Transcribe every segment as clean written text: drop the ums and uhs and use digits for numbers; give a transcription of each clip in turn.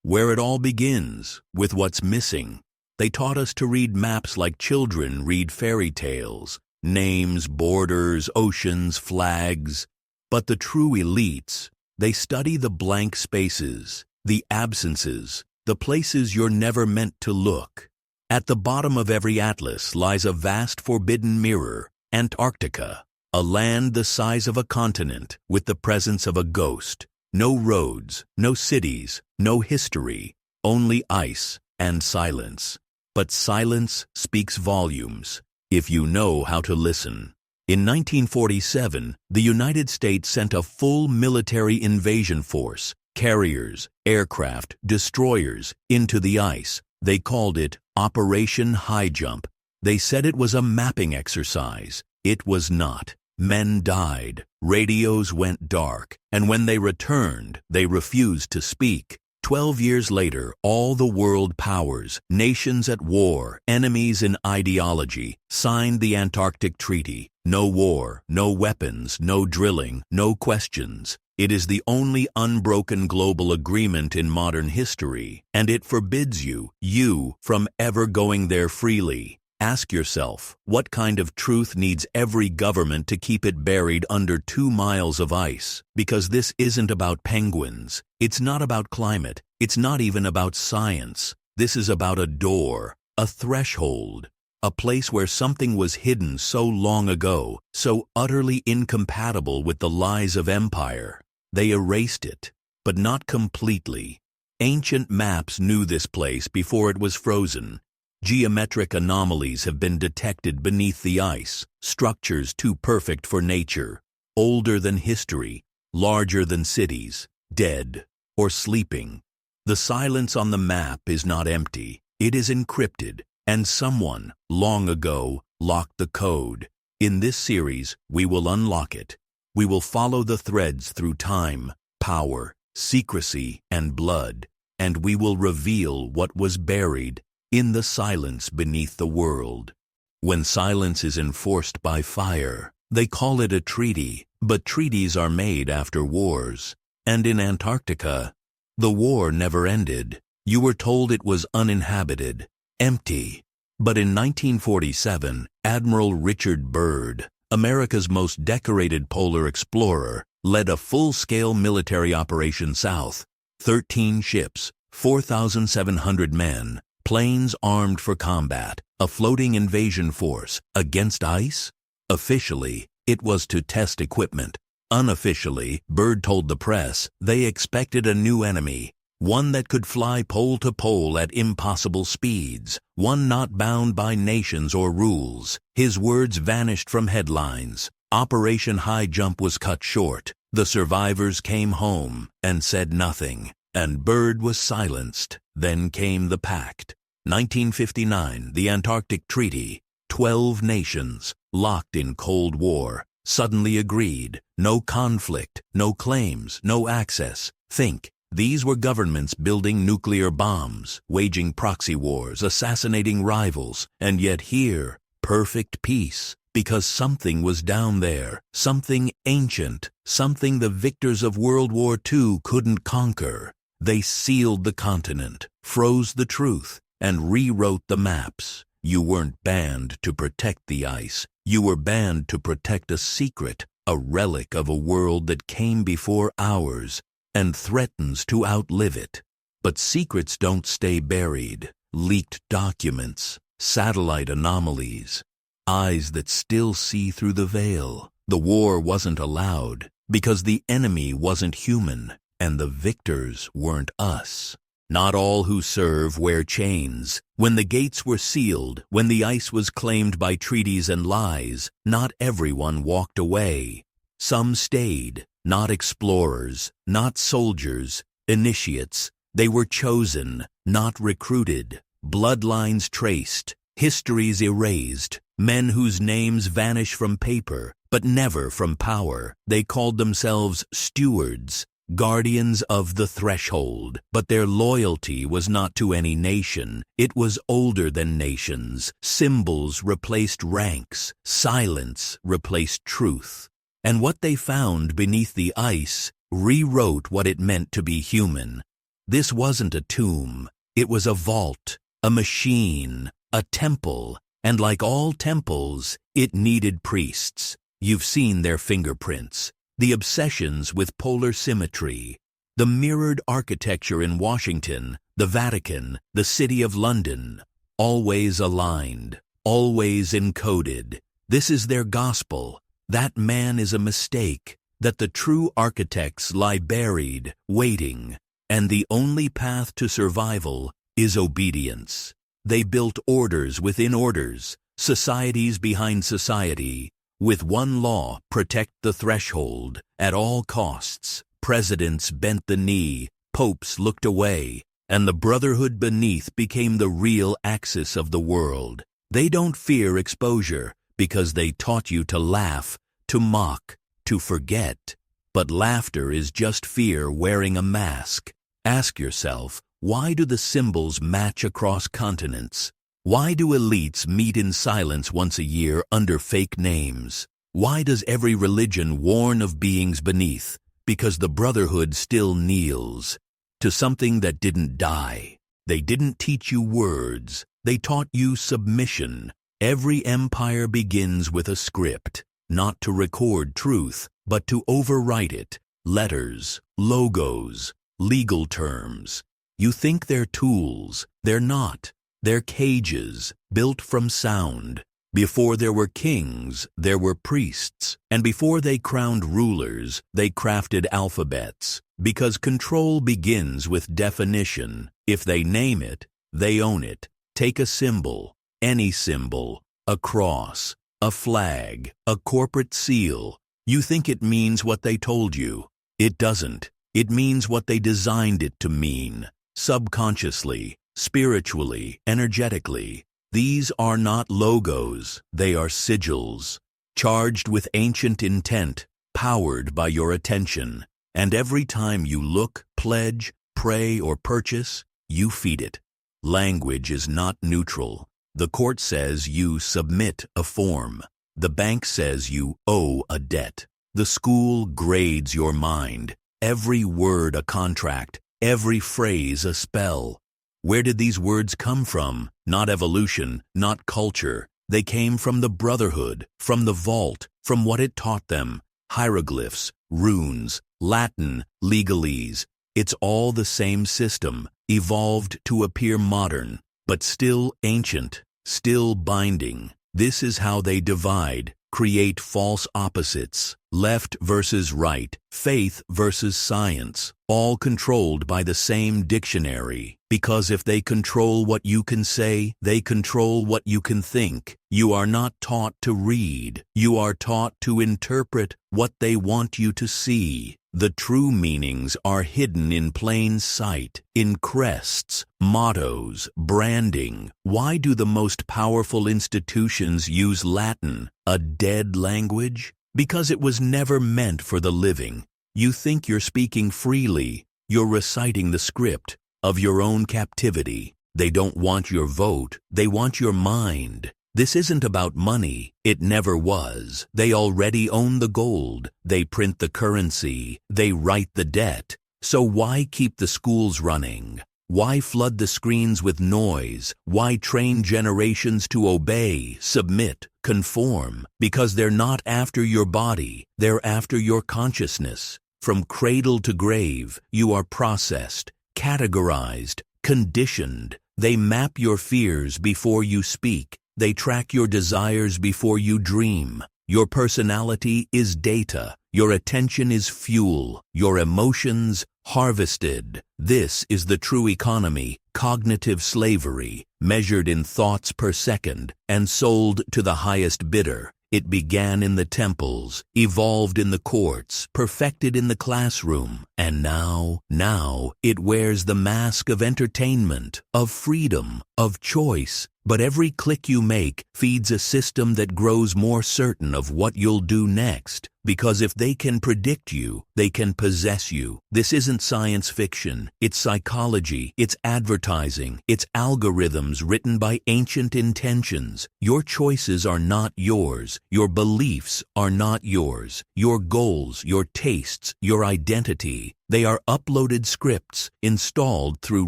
where it all begins, with what's missing. They taught us to read maps like children read fairy tales, names, borders, oceans, flags. But the true elites, they study the blank spaces, the absences, the places you're never meant to look. At the bottom of every atlas lies a vast forbidden mirror, Antarctica, a land the size of a continent with the presence of a ghost. No roads, no cities, no history, only ice and silence. But silence speaks volumes, if you know how to listen. In 1947, the United States sent a full military invasion force, carriers, aircraft, destroyers, into the ice. They called it Operation High Jump. They said it was a mapping exercise. It was not. Men died, radios went dark, and when they returned, they refused to speak. 12 years later, all the world powers, nations at war, enemies in ideology, signed the Antarctic Treaty. No war, no weapons, no drilling, no questions. It is the only unbroken global agreement in modern history, and it forbids you, from ever going there freely. Ask yourself, what kind of truth needs every government to keep it buried under 2 miles of ice? Because this isn't about penguins. It's not about climate. It's not even about science. This is about a door, a threshold, a place where something was hidden so long ago, so utterly incompatible with the lies of empire. They erased it, but not completely. Ancient maps knew this place before it was frozen. Geometric anomalies have been detected beneath the ice, structures too perfect for nature, older than history, larger than cities, dead or sleeping. The silence on the map is not empty, it is encrypted, and someone, long ago, locked the code. In this series, we will unlock it. We will follow the threads through time, power, secrecy, and blood, and we will reveal what was buried in the silence beneath the world. When silence is enforced by fire, they call it a treaty, but treaties are made after wars. And in Antarctica, the war never ended. You were told it was uninhabited, empty. But in 1947, Admiral Richard Byrd, America's most decorated polar explorer, led a full-scale military operation south. 13 ships, 4,700 men, planes armed for combat, a floating invasion force against ice? Officially, it was to test equipment. Unofficially, Byrd told the press they expected a new enemy, one that could fly pole to pole at impossible speeds, one not bound by nations or rules. His words vanished from headlines. Operation High Jump was cut short. The survivors came home and said nothing, and Byrd was silenced. Then came the pact. 1959, the Antarctic Treaty. 12 nations, locked in Cold War, suddenly agreed. No conflict, no claims, no access. Think, these were governments building nuclear bombs, waging proxy wars, assassinating rivals, and yet here, perfect peace, because something was down there, something ancient, something the victors of World War II couldn't conquer. They sealed the continent, froze the truth, and rewrote the maps. You weren't banned to protect the ice. You were banned to protect a secret, a relic of a world that came before ours and threatens to outlive it. But secrets don't stay buried. Leaked documents, satellite anomalies, eyes that still see through the veil. The war wasn't allowed because the enemy wasn't human, and the victors weren't us. Not all who serve wear chains. When the gates were sealed, when the ice was claimed by treaties and lies, not everyone walked away. Some stayed, not explorers, not soldiers, initiates. They were chosen, not recruited. Bloodlines traced, histories erased, men whose names vanish from paper, but never from power. They called themselves stewards, guardians of the threshold, but their loyalty was not to any nation. It was older than nations. Symbols replaced ranks. Silence replaced truth. And what they found beneath the ice rewrote what it meant to be human. This wasn't a tomb. It was a vault, a machine, a temple, and like all temples, it needed priests. You've seen their fingerprints, the obsessions with polar symmetry, the mirrored architecture in Washington, the Vatican, the City of London, always aligned, always encoded. This is their gospel. That man is a mistake, that the true architects lie buried, waiting, and the only path to survival is obedience. They built orders within orders, societies behind society. With one law, protect the threshold, at all costs. Presidents bent the knee, popes looked away, and the brotherhood beneath became the real axis of the world. They don't fear exposure, because they taught you to laugh, to mock, to forget. But laughter is just fear wearing a mask. Ask yourself, why do the symbols match across continents? Why do elites meet in silence once a year under fake names? Why does every religion warn of beings beneath? Because the brotherhood still kneels to something that didn't die. They didn't teach you words. They taught you submission. Every empire begins with a script, not to record truth, but to overwrite it. Letters, logos, legal terms. You think they're tools. They're not. They're cages, built from sound. Before there were kings, there were priests. And before they crowned rulers, they crafted alphabets. Because control begins with definition. If they name it, they own it. Take a symbol, any symbol, a cross, a flag, a corporate seal. You think it means what they told you. It doesn't. It means what they designed it to mean. Subconsciously, spiritually, energetically. These are not logos, they are sigils, charged with ancient intent, powered by your attention. And every time you look, pledge, pray, or purchase, you feed it. Language is not neutral. The court says you submit a form. The bank says you owe a debt. The school grades your mind. Every word a contract, every phrase a spell. Where did these words come from? Not evolution, not culture. They came from the brotherhood, from the vault, from what it taught them. Hieroglyphs, runes, Latin, legalese. It's all the same system, evolved to appear modern, but still ancient, still binding. This is how they divide, create false opposites, left versus right, faith versus science, all controlled by the same dictionary. Because if they control what you can say, they control what you can think. You are not taught to read. You are taught to interpret what they want you to see. The true meanings are hidden in plain sight, in crests, mottos, branding. Why do the most powerful institutions use Latin, a dead language? Because it was never meant for the living. You think you're speaking freely. You're reciting the script of your own captivity. They don't want your vote. They want your mind. This isn't about money. It never was. They already own the gold. They print the currency. They write the debt. So why keep the schools running? Why flood the screens with noise? Why train generations to obey, submit, conform? Because they're not after your body. They're after your consciousness. From cradle to grave, you are processed, categorized, conditioned. They map your fears before you speak. They track your desires before you dream. Your personality is data. Your attention is fuel. Your emotions, harvested. This is the true economy, cognitive slavery, measured in thoughts per second and sold to the highest bidder. It began in the temples, evolved in the courts, perfected in the classroom, and now it wears the mask of entertainment, of freedom, of choice. But every click you make feeds a system that grows more certain of what you'll do next. Because if they can predict you, they can possess you. This isn't science fiction. It's psychology. It's advertising. It's algorithms written by ancient intentions. Your choices are not yours. Your beliefs are not yours. Your goals, your tastes, your identity. They are uploaded scripts installed through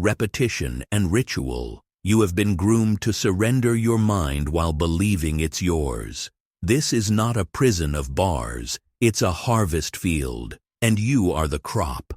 repetition and ritual. You have been groomed to surrender your mind while believing it's yours. This is not a prison of bars. It's a harvest field, and you are the crop.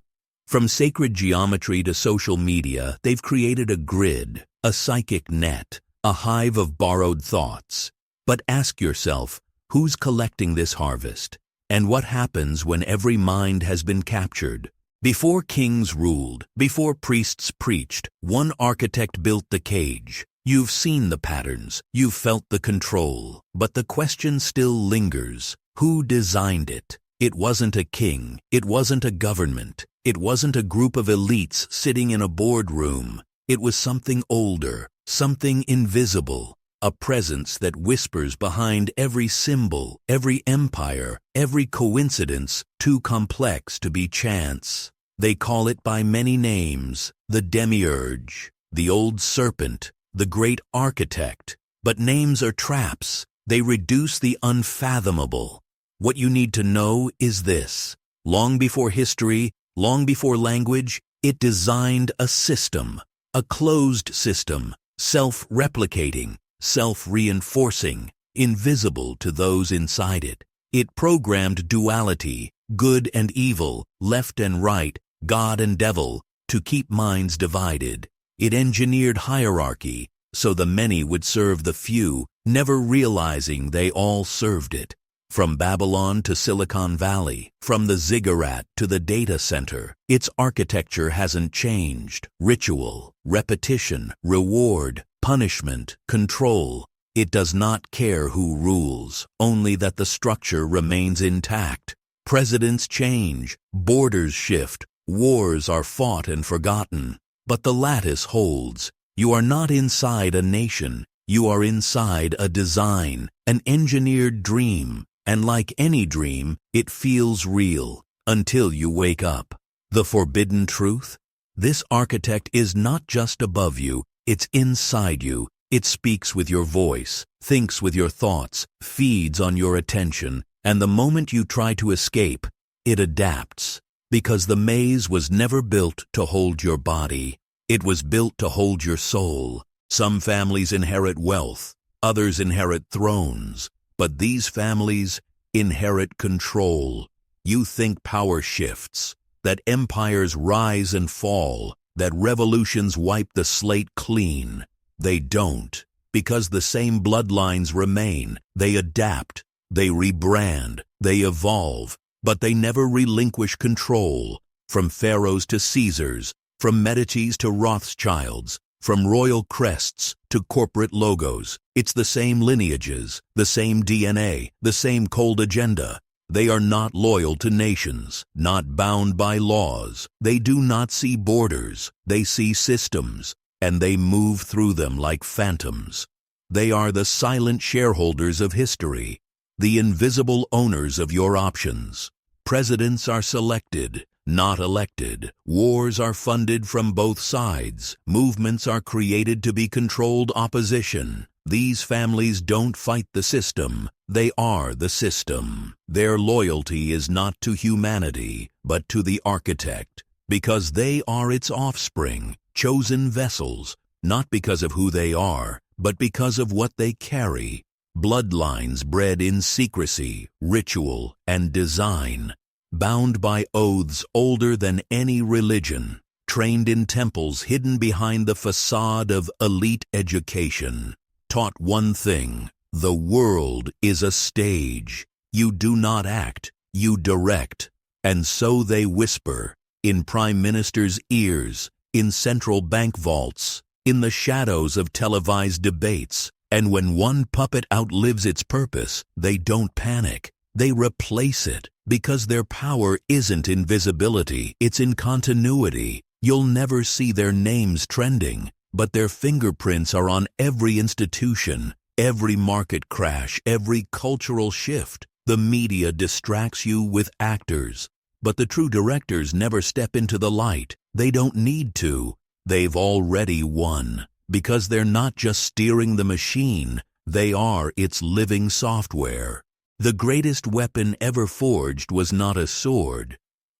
From sacred geometry to social media, they've created a grid, a psychic net, a hive of borrowed thoughts. But ask yourself, who's collecting this harvest? And what happens when every mind has been captured? Before kings ruled, before priests preached, one architect built the cage. You've seen the patterns, you've felt the control, but the question still lingers. Who designed it? It wasn't a king, it wasn't a government, it wasn't a group of elites sitting in a boardroom. It was something older, something invisible, a presence that whispers behind every symbol, every empire, every coincidence, too complex to be chance. They call it by many names, the demiurge, the old serpent, the great architect. But names are traps. They reduce the unfathomable. What you need to know is this. Long before history, long before language, it designed a system, a closed system, self-replicating, self-reinforcing, invisible to those inside it. It programmed duality, good and evil, left and right, God and devil, to keep minds divided. It engineered hierarchy, so the many would serve the few, never realizing they all served it. From Babylon to Silicon Valley, from the ziggurat to the data center, its architecture hasn't changed. Ritual, repetition, reward, punishment, control. It does not care who rules, only that the structure remains intact. Presidents change, borders shift, wars are fought and forgotten. But the lattice holds. You are not inside a nation. You are inside a design, an engineered dream. And like any dream, it feels real until you wake up. The forbidden truth? This architect is not just above you, it's inside you. It speaks with your voice, thinks with your thoughts, feeds on your attention, and the moment you try to escape, it adapts. Because the maze was never built to hold your body. It was built to hold your soul. Some families inherit wealth, others inherit thrones. But these families inherit control. You think power shifts, that empires rise and fall, that revolutions wipe the slate clean. They don't, because the same bloodlines remain. They adapt, they rebrand, they evolve, but they never relinquish control. From pharaohs to Caesars, from Medicis to Rothschilds, from royal crests to corporate logos, it's the same lineages, the same DNA, the same cold agenda. They are not loyal to nations, not bound by laws. They do not see borders, they see systems, and they move through them like phantoms. They are the silent shareholders of history, the invisible owners of your options. Presidents are selected, not elected. Wars are funded from both sides. Movements are created to be controlled opposition. These families don't fight the system. They are the system. Their loyalty is not to humanity, but to the architect, because they are its offspring, chosen vessels, not because of who they are, but because of what they carry. Bloodlines bred in secrecy, ritual, and design. Bound by oaths older than any religion, trained in temples hidden behind the facade of elite education, taught one thing: the world is a stage. You do not act, you direct. And so they whisper, in prime ministers' ears, in central bank vaults, in the shadows of televised debates. And when one puppet outlives its purpose, they don't panic. They replace it, because their power isn't in visibility, it's in continuity. You'll never see their names trending, but their fingerprints are on every institution, every market crash, every cultural shift. The media distracts you with actors, but the true directors never step into the light. They don't need to. They've already won, because they're not just steering the machine, they are its living software. The greatest weapon ever forged was not a sword,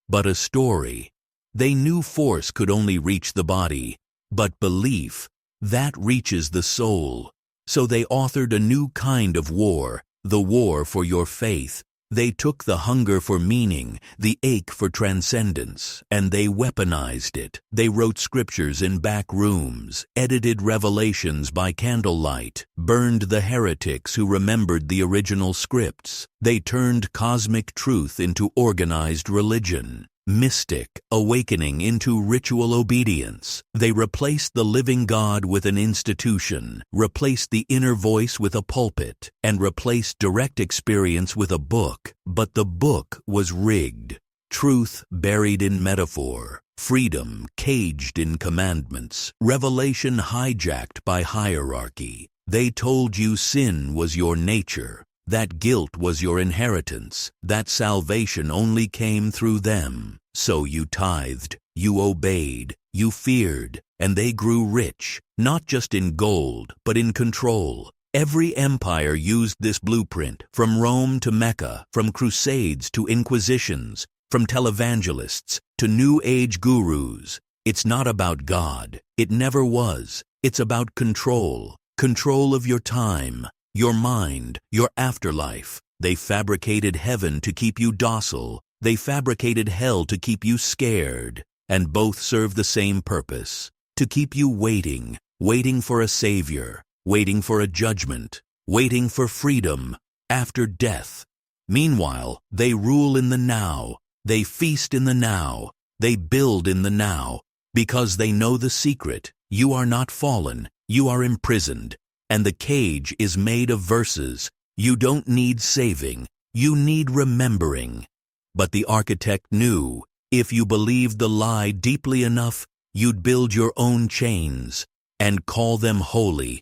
but a story. They knew force could only reach the body, but belief, that reaches the soul. So they authored a new kind of war, the war for your faith. They took the hunger for meaning, the ache for transcendence, and they weaponized it. They wrote scriptures in back rooms, edited revelations by candlelight, burned the heretics who remembered the original scripts. They turned cosmic truth into organized religion, mystic awakening into ritual obedience. They replaced the living God with an institution, replaced the inner voice with a pulpit, and replaced direct experience with a book. But the book was rigged. Truth buried in metaphor, freedom caged in commandments, revelation hijacked by hierarchy. They told you sin was your nature, that guilt was your inheritance, that salvation only came through them. So you tithed, you obeyed, you feared, and they grew rich, not just in gold, but in control. Every empire used this blueprint, from Rome to Mecca, from crusades to inquisitions, from televangelists to New Age gurus. It's not about God. It never was. It's about control. Control of your time, your mind, your afterlife. They fabricated heaven to keep you docile. They fabricated hell to keep you scared. And both serve the same purpose, to keep you waiting, waiting for a savior, waiting for a judgment, waiting for freedom after death. Meanwhile, they rule in the now. They feast in the now. They build in the now. Because they know the secret. You are not fallen. You are imprisoned. And the cage is made of verses. You don't need saving. You need remembering. But the architect knew, if you believed the lie deeply enough, you'd build your own chains and call them holy.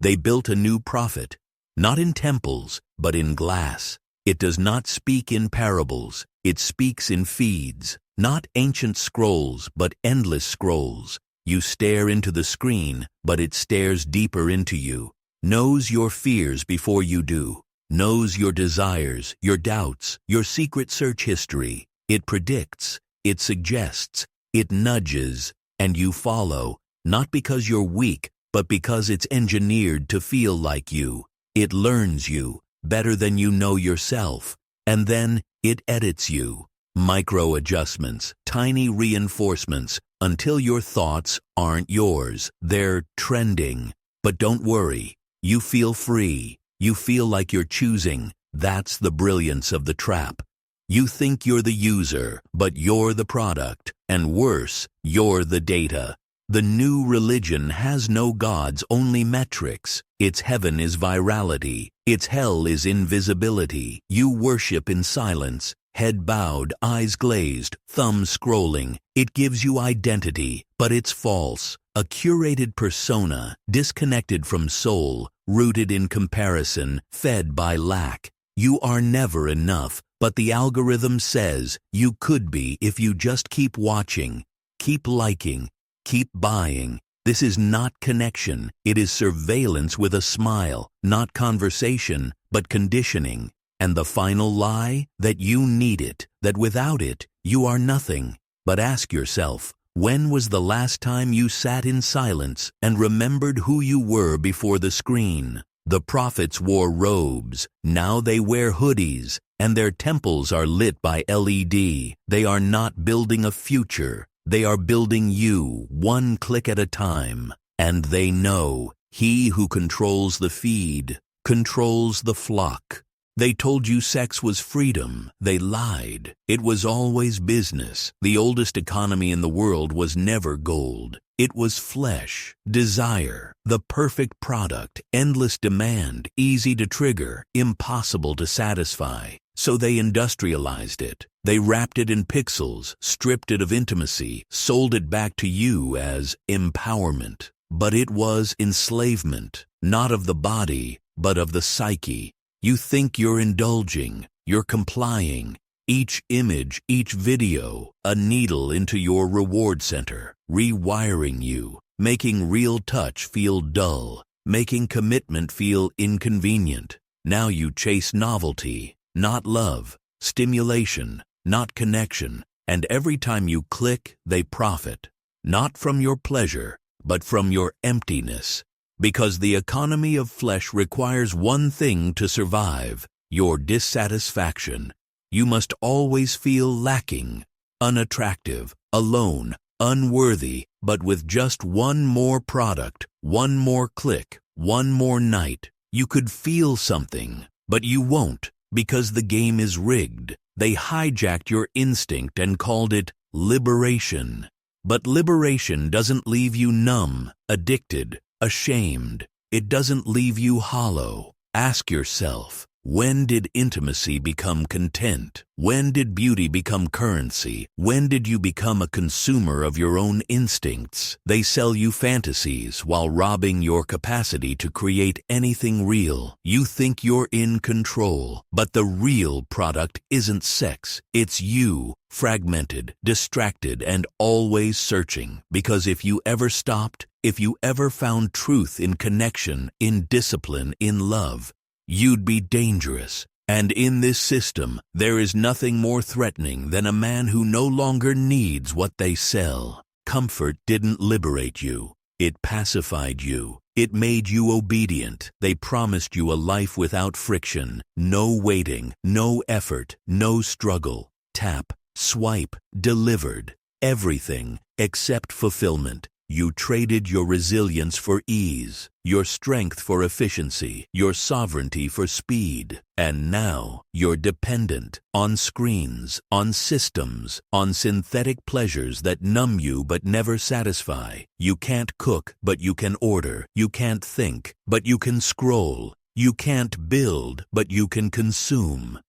They built a new prophet, not in temples, but in glass. It does not speak in parables. It speaks in feeds, not ancient scrolls, but endless scrolls. You stare into the screen, but it stares deeper into you, knows your fears before you do, knows your desires, your doubts, your secret search history. It predicts, it suggests, it nudges, and you follow, not because you're weak, but because it's engineered to feel like you. It learns you better than you know yourself, and then it edits you. Micro adjustments, tiny reinforcements, until your thoughts aren't yours. They're trending. But don't worry, you feel free. You feel like you're choosing. That's the brilliance of the trap. You think you're the user, but you're the product. And worse, you're the data. The new religion has no gods, only metrics. Its heaven is virality. Its hell is invisibility. You worship in silence, head bowed, eyes glazed, thumb scrolling. It gives you identity, but it's false. A curated persona, disconnected from soul, rooted in comparison, fed by lack. You are never enough, but the algorithm says you could be if you just keep watching, keep liking, keep buying. This is not connection. It is surveillance with a smile, not conversation, but conditioning. And the final lie? That you need it, that without it, you are nothing. But ask yourself, when was the last time you sat in silence and remembered who you were before the screen? The prophets wore robes. Now they wear hoodies, and their temples are lit by LED. They are not building a future. They are building you, one click at a time. And they know, he who controls the feed controls the flock. They told you sex was freedom. They lied. It was always business. The oldest economy in the world was never gold. It was flesh, desire, the perfect product, endless demand, easy to trigger, impossible to satisfy. So they industrialized it. They wrapped it in pixels, stripped it of intimacy, sold it back to you as empowerment. But it was enslavement, not of the body, but of the psyche. You think you're indulging, you're complying. Each image, each video, a needle into your reward center, rewiring you, making real touch feel dull, making commitment feel inconvenient. Now you chase novelty, not love, stimulation, not connection, and every time you click, they profit, not from your pleasure, but from your emptiness. Because the economy of flesh requires one thing to survive: your dissatisfaction. You must always feel lacking, unattractive, alone, unworthy, but with just one more product, one more click, one more night, you could feel something, but you won't, because the game is rigged. They hijacked your instinct and called it liberation. But liberation doesn't leave you numb, addicted, ashamed. It doesn't leave you hollow. Ask yourself, when did intimacy become content? When did beauty become currency? When did you become a consumer of your own instincts? They sell you fantasies while robbing your capacity to create anything real. You think you're in control, but the real product isn't sex. It's you, fragmented, distracted, and always searching. Because if you ever stopped, if you ever found truth in connection, in discipline, in love, you'd be dangerous. And in this system, there is nothing more threatening than a man who no longer needs what they sell. Comfort didn't liberate you. It pacified you. It made you obedient. They promised you a life without friction, no waiting, no effort, no struggle. Tap, swipe, delivered. Everything except fulfillment. You traded your resilience for ease, your strength for efficiency, your sovereignty for speed. And now you're dependent on screens, on systems, on synthetic pleasures that numb you but never satisfy. You can't cook, but you can order. You can't think, but you can scroll. You can't build, but you can consume.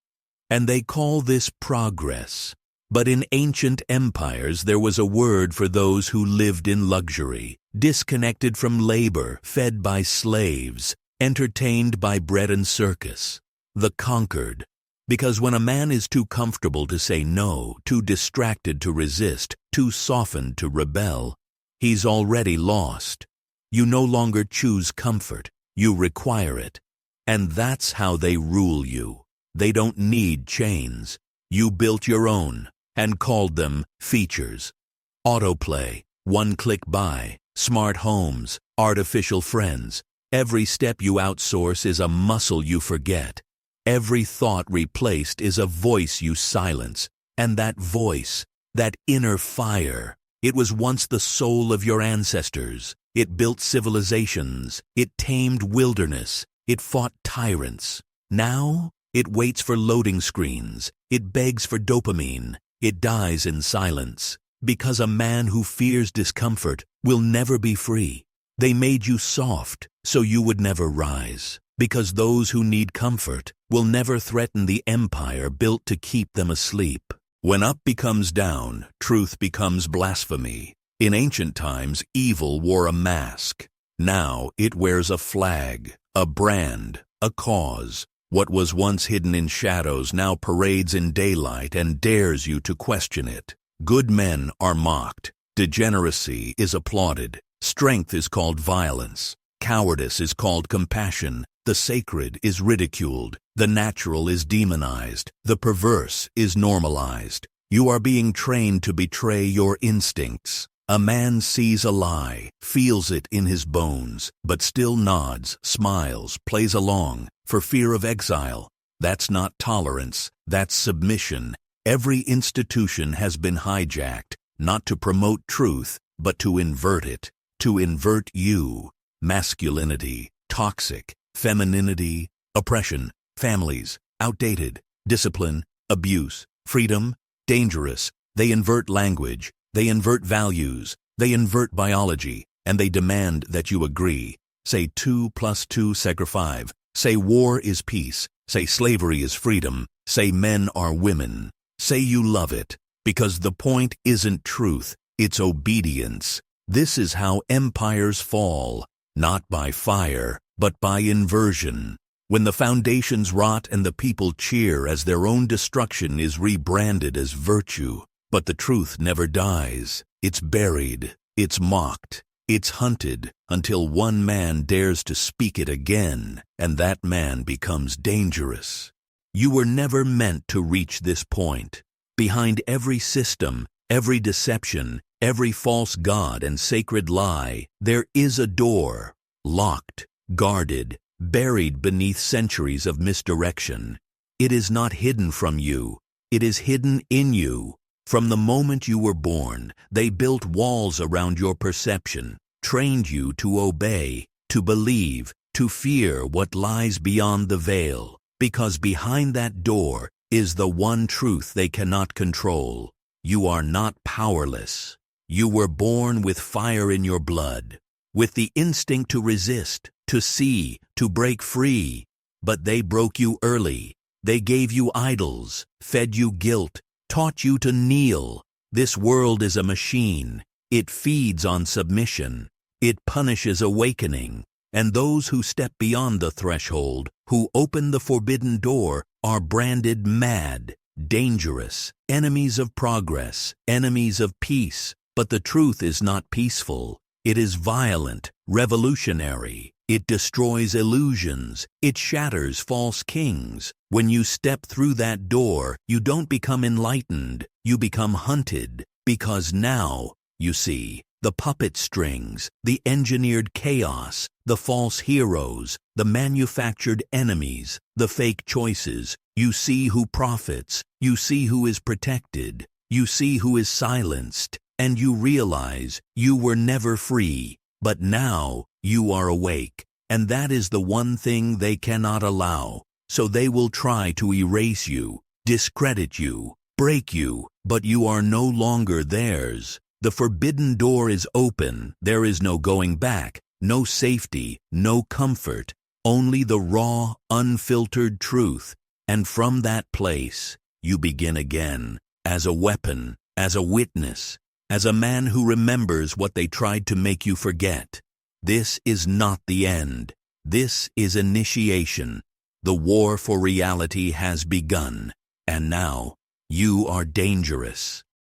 And they call this progress. But in ancient empires there was a word for those who lived in luxury, disconnected from labor, fed by slaves, entertained by bread and circus. The conquered. Because when a man is too comfortable to say no, too distracted to resist, too softened to rebel, he's already lost. You no longer choose comfort, you require it. And that's how they rule you. They don't need chains. You built your own and called them features. Autoplay, one-click buy, smart homes, artificial friends. Every step you outsource is a muscle you forget. Every thought replaced is a voice you silence. And that voice, that inner fire, it was once the soul of your ancestors. It built civilizations. It tamed wilderness. It fought tyrants. Now, it waits for loading screens. It begs for dopamine. It dies in silence, because a man who fears discomfort will never be free. They made you soft, so you would never rise, because those who need comfort will never threaten the empire built to keep them asleep. When up becomes down, truth becomes blasphemy. In ancient times, evil wore a mask. Now it wears a flag, a brand, a cause. What was once hidden in shadows now parades in daylight and dares you to question it. Good men are mocked. Degeneracy is applauded. Strength is called violence. Cowardice is called compassion. The sacred is ridiculed. The natural is demonized. The perverse is normalized. You are being trained to betray your instincts. A man sees a lie, feels it in his bones, but still nods, smiles, plays along, for fear of exile. That's not tolerance, that's submission. Every institution has been hijacked, not to promote truth, but to invert it, to invert you. Masculinity, toxic, femininity, oppression, families, outdated, discipline, abuse, freedom, dangerous. They invert language. They invert values, they invert biology, and they demand that you agree. Say 2 + 2 = 5. Say war is peace. Say slavery is freedom. Say men are women. Say you love it. Because the point isn't truth, it's obedience. This is how empires fall, not by fire, but by inversion. When the foundations rot and the people cheer as their own destruction is rebranded as virtue. But the truth never dies. It's buried, it's mocked, it's hunted until one man dares to speak it again, and that man becomes dangerous. You were never meant to reach this point. Behind every system, every deception, every false god and sacred lie, there is a door, locked, guarded, buried beneath centuries of misdirection. It is not hidden from you, it is hidden in you. From the moment you were born, they built walls around your perception, trained you to obey, to believe, to fear what lies beyond the veil, because behind that door is the one truth they cannot control. You are not powerless. You were born with fire in your blood, with the instinct to resist, to see, to break free. But they broke you early. They gave you idols, fed you guilt, taught you to kneel. This world is a machine. It feeds on submission. It punishes awakening. And those who step beyond the threshold, who open the forbidden door, are branded mad, dangerous, enemies of progress, enemies of peace. But the truth is not peaceful. It is violent, revolutionary. It destroys illusions. It shatters false kings. When you step through that door, you don't become enlightened. You become hunted. Because now, you see, the puppet strings, the engineered chaos, the false heroes, the manufactured enemies, the fake choices, you see who profits, you see who is protected, you see who is silenced, and you realize you were never free. But now, you are awake, and that is the one thing they cannot allow. So they will try to erase you, discredit you, break you, but you are no longer theirs. The forbidden door is open. There is no going back, no safety, no comfort, only the raw, unfiltered truth. And from that place, you begin again, as a weapon, as a witness, as a man who remembers what they tried to make you forget. This is not the end. This is initiation. The war for reality has begun, and now you are dangerous.